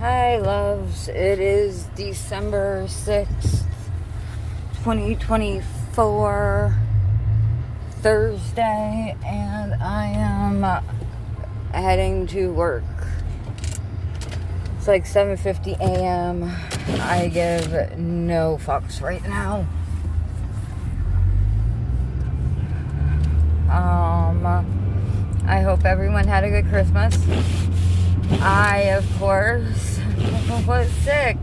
Hi, loves. It is December 6th, 2024, Thursday, and I am heading to work. It's like 7:50 a.m. I give no fucks right now. I hope everyone had a good Christmas. I, of course, was sick.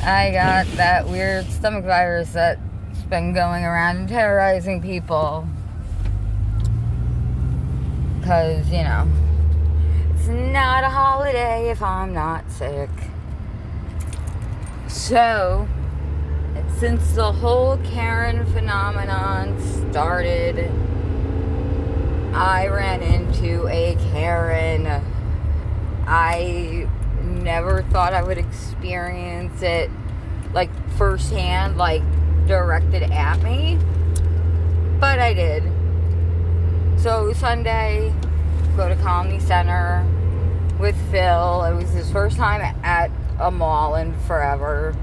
I got that weird stomach virus that's been going around and terrorizing people. Because, it's not a holiday if I'm not sick. So, since the whole Karen phenomenon started, I ran into a Karen. I never thought I would experience it, like, firsthand, like, directed at me. But I did. So, Sunday, go to Colony Center with Phil. It was his first time at a mall in forever.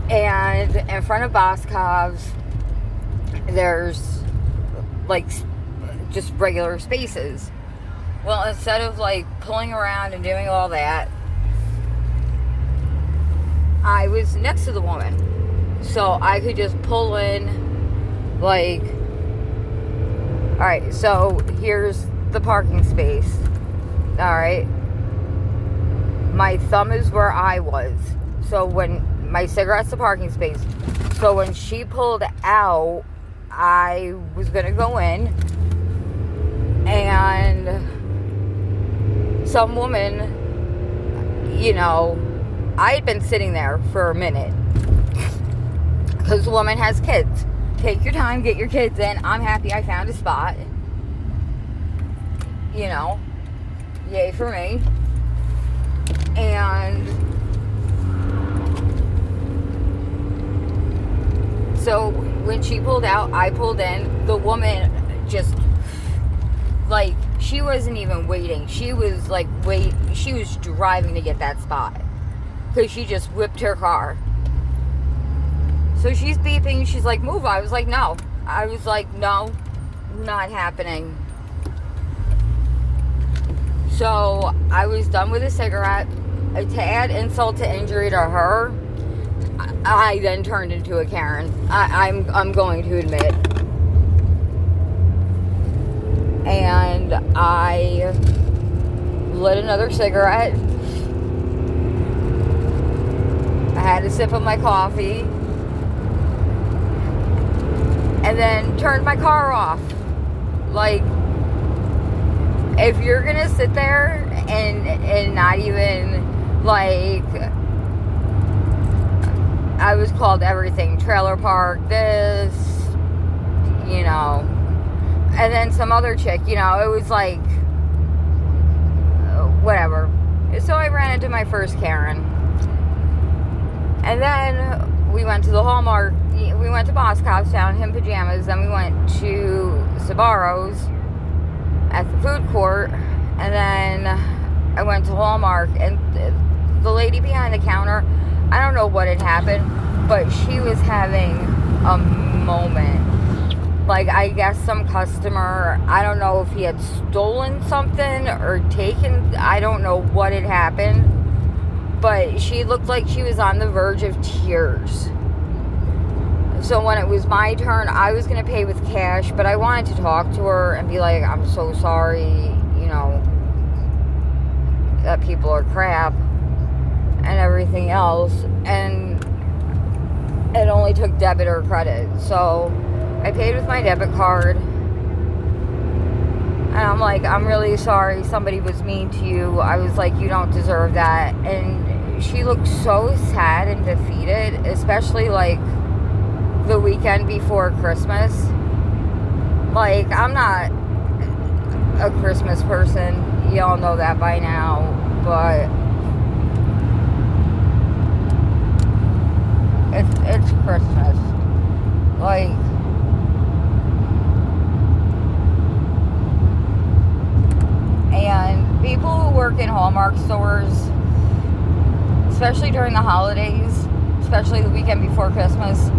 And in front of Boscov's, there's, like, just regular spaces. Well, instead of, like, pulling around and doing all that, I was next to the woman. So I could just pull in, like, alright, so here's the parking space. Alright. My thumb is where I was. So when my cigarette's the parking space. So when she pulled out, I was gonna go in, and some woman, I had been sitting there for a minute. Because the woman has kids. Take your time, get your kids in. I'm happy I found a spot. Yay for me. And so when she pulled out, I pulled in. The woman just, like, she wasn't even waiting. She was she was driving to get that spot. Because she just whipped her car. So she's beeping. She's like, move. I was like, no. I was like, no, not happening. So I was done with a cigarette. To add insult to injury to her, I then turned into a Karen. I'm going to admit. And I lit another cigarette. I had a sip of my coffee. And then turned my car off. Like, if you're gonna sit there and not even, like, I was called everything. Trailer park, this, and then some other chick, it was like, whatever. So I ran into my first Karen. And then we went to the Hallmark, we went to Boscov's, found him pajamas, then we went to Sbarro's at the food court, and then I went to Hallmark, and the lady behind the counter, I don't know what had happened, but she was having a moment. Like, I guess some customer, I don't know if he had stolen something or taken, I don't know what had happened, but she looked like she was on the verge of tears. So when it was my turn, I was going to pay with cash, but I wanted to talk to her and be like, I'm so sorry, that people are crap and everything else. And it only took debit or credit. So I paid with my debit card. And I'm like, I'm really sorry somebody was mean to you. I was like, you don't deserve that. And she looked so sad and defeated, especially, like, the weekend before Christmas. Like, I'm not a Christmas person. Y'all know that by now. But it's Christmas. Like, and people who work in Hallmark stores, especially during the holidays, especially the weekend before Christmas,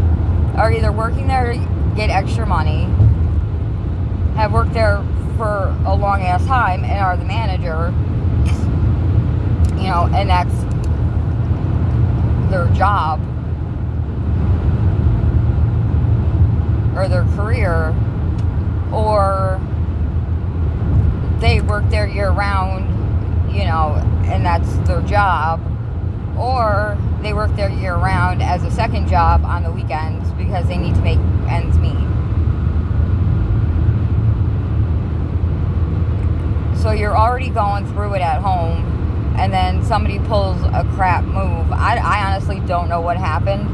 are either working there to get extra money, have worked there for a long ass time, and are the manager, you know, and that's their job or their career, or they work there year round, you know, and that's their job, or they work there year round as a second job on the weekends because they need to make ends meet. So you're already going through it at home, and then somebody pulls a crap move. I honestly don't know what happened.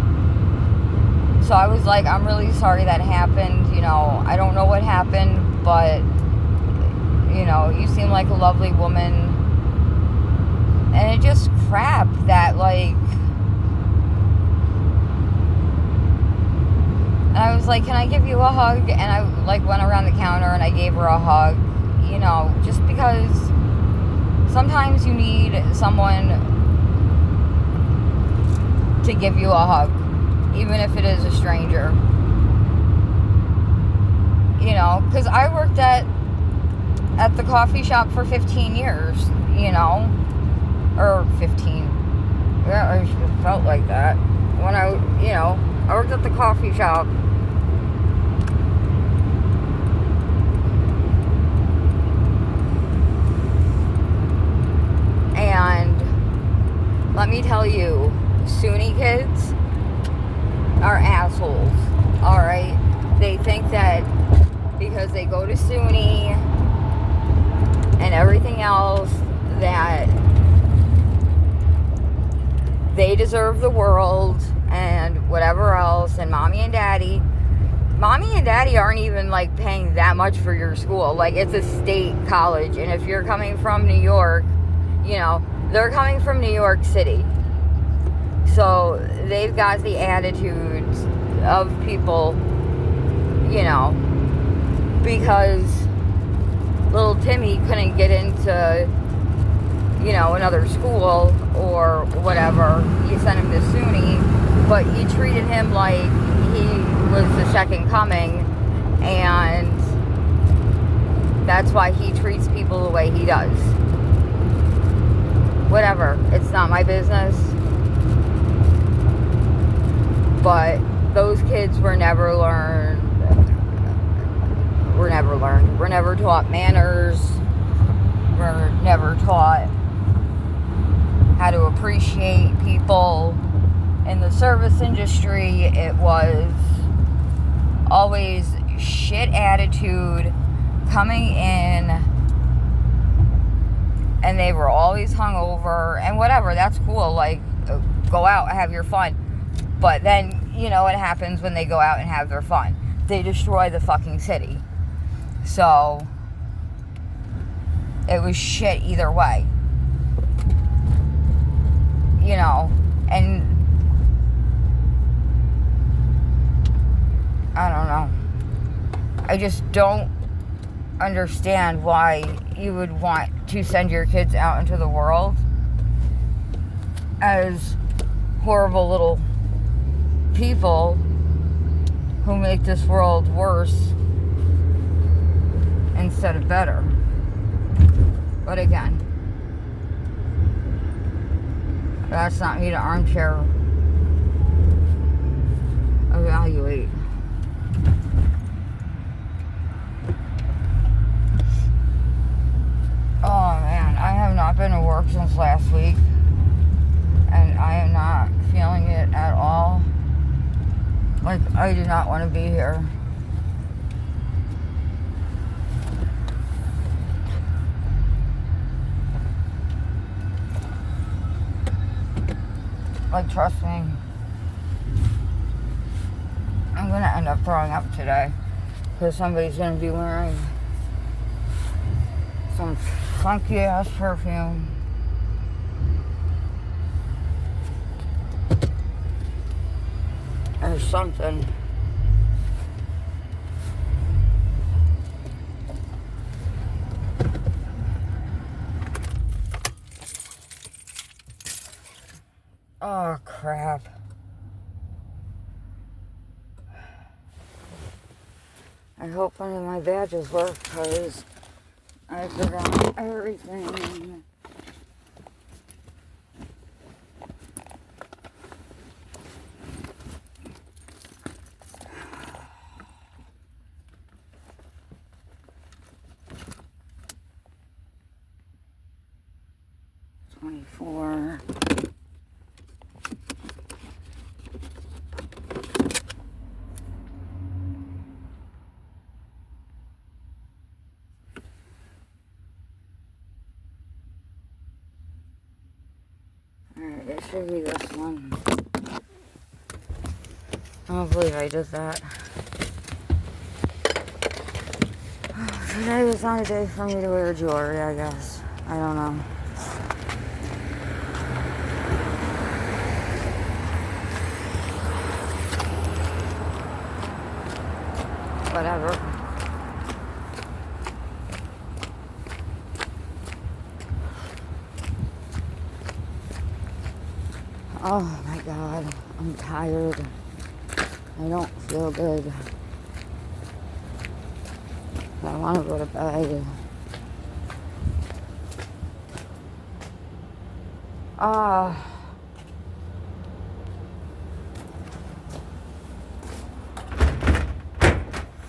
So I was like, I'm really sorry that happened. You know, I don't know what happened, but, you know, you seem like a lovely woman. And it just crap that, like, and I was like, can I give you a hug? And I, like, went around the counter and I gave her a hug, you know, just because sometimes you need someone to give you a hug, even if it is a stranger. You know, because I worked at the coffee shop for 15 years, you know, or 15. Yeah, it felt like that. When I worked at the coffee shop. And let me tell you, SUNY kids are assholes, alright? They think that because they go to SUNY and everything else, that they deserve the world and whatever else, and mommy and daddy aren't even, like, paying that much for your school. Like, it's a state college, and if you're coming from New York, you know, they're coming from New York City. So they've got the attitudes of people, you know, because little Timmy couldn't get into, you know, another school or whatever. You sent him to SUNY, but you treated him like he was the second coming, and that's why he treats people the way he does. Whatever, it's not my business. But those kids were never learned. We're never taught manners. We're never taught how to appreciate people in the service industry. It was always shit attitude coming in, and they were always hungover and whatever. That's cool. Like, go out, have your fun. But then, you know what happens when they go out and have their fun? They destroy the fucking city. So it was shit either way. You know, and I don't know. I just don't understand why you would want to send your kids out into the world as horrible little people who make this world worse instead of better. But again, that's not me to armchair evaluate. Oh man, I have not been to work since last week, and I am not feeling it at all. Like, I do not want to be here. Like, trust me, I'm going to end up throwing up today, because somebody's going to be wearing some funky ass perfume. Or something. Oh, crap. I hope one of my badges work because I forgot everything. $24. Alright, it should be this one. I don't believe I did that. Today was not a day for me to wear jewelry, I guess. I don't know. Whatever. Oh my God, I'm tired. I don't feel good. I want to go to bed. Ah.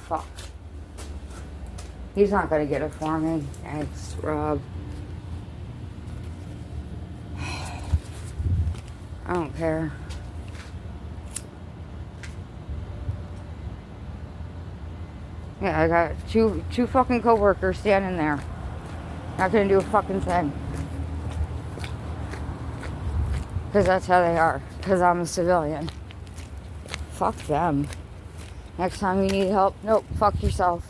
Fuck. He's not gonna get it for me. Thanks, Rob. I don't care. Yeah, I got two fucking coworkers standing there. Not gonna do a fucking thing. Because that's how they are. Because I'm a civilian. Fuck them. Next time you need help, nope, fuck yourself.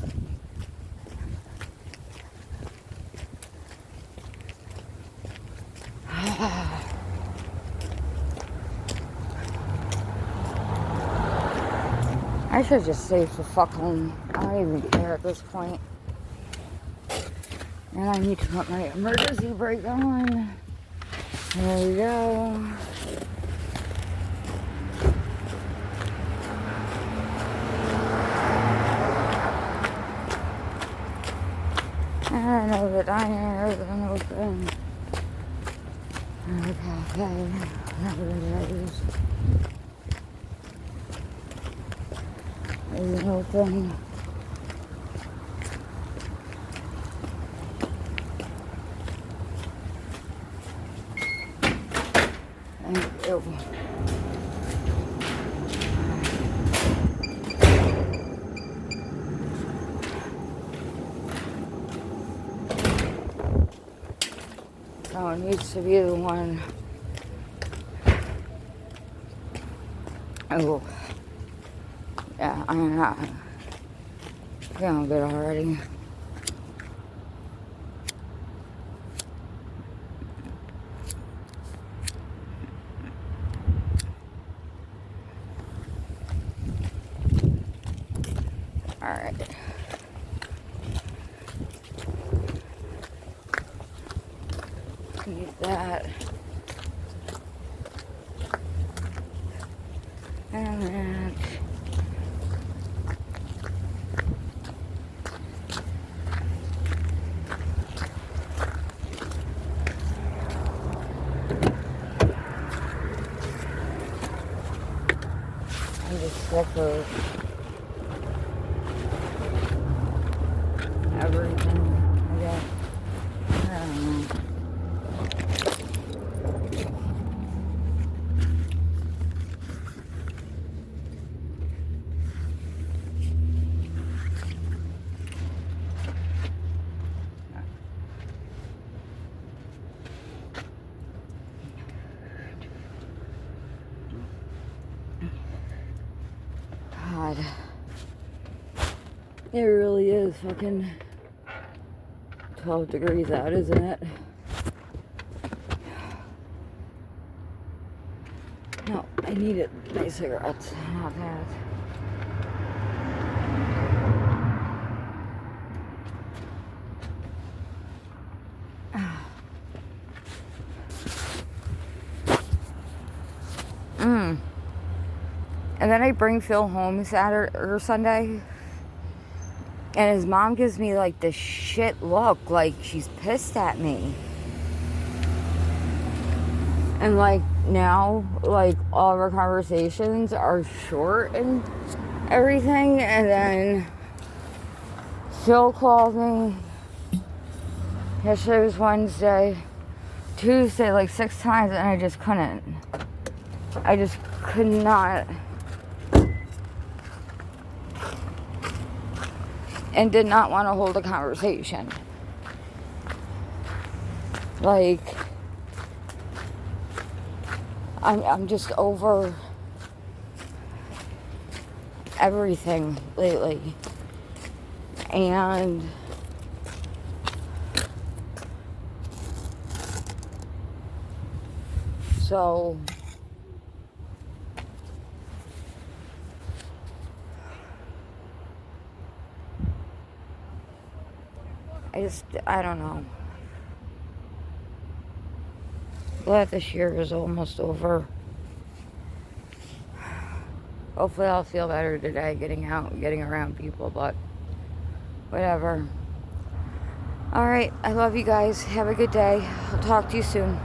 I should just stay the fuck home. I don't even care at this point. And I need to put my emergency brake on. There we go. I know the diner isn't open. The cafe, whatever it is, isn't open. Thank you. Oh, it needs to be the one. Oh. Yeah, I'm not feeling good already. Alright. Need that. And that. I'm just sick of everything, I guess. I don't know. God. It really is fucking 12 degrees out, isn't it? No, I needed my cigarettes, not that. And then I bring Phil home Saturday or Sunday, and his mom gives me like this shit look, like she's pissed at me. And like now, like all of our conversations are short and everything. And then Phil called me. Yesterday was Wednesday. Tuesday, like 6 times, and I just couldn't. I just could not. And did not want to hold a conversation. Like, I'm just over everything lately. And so I don't know. Glad this year is almost over. Hopefully I'll feel better today getting out and getting around people, but whatever. Alright, I love you guys. Have a good day. I'll talk to you soon.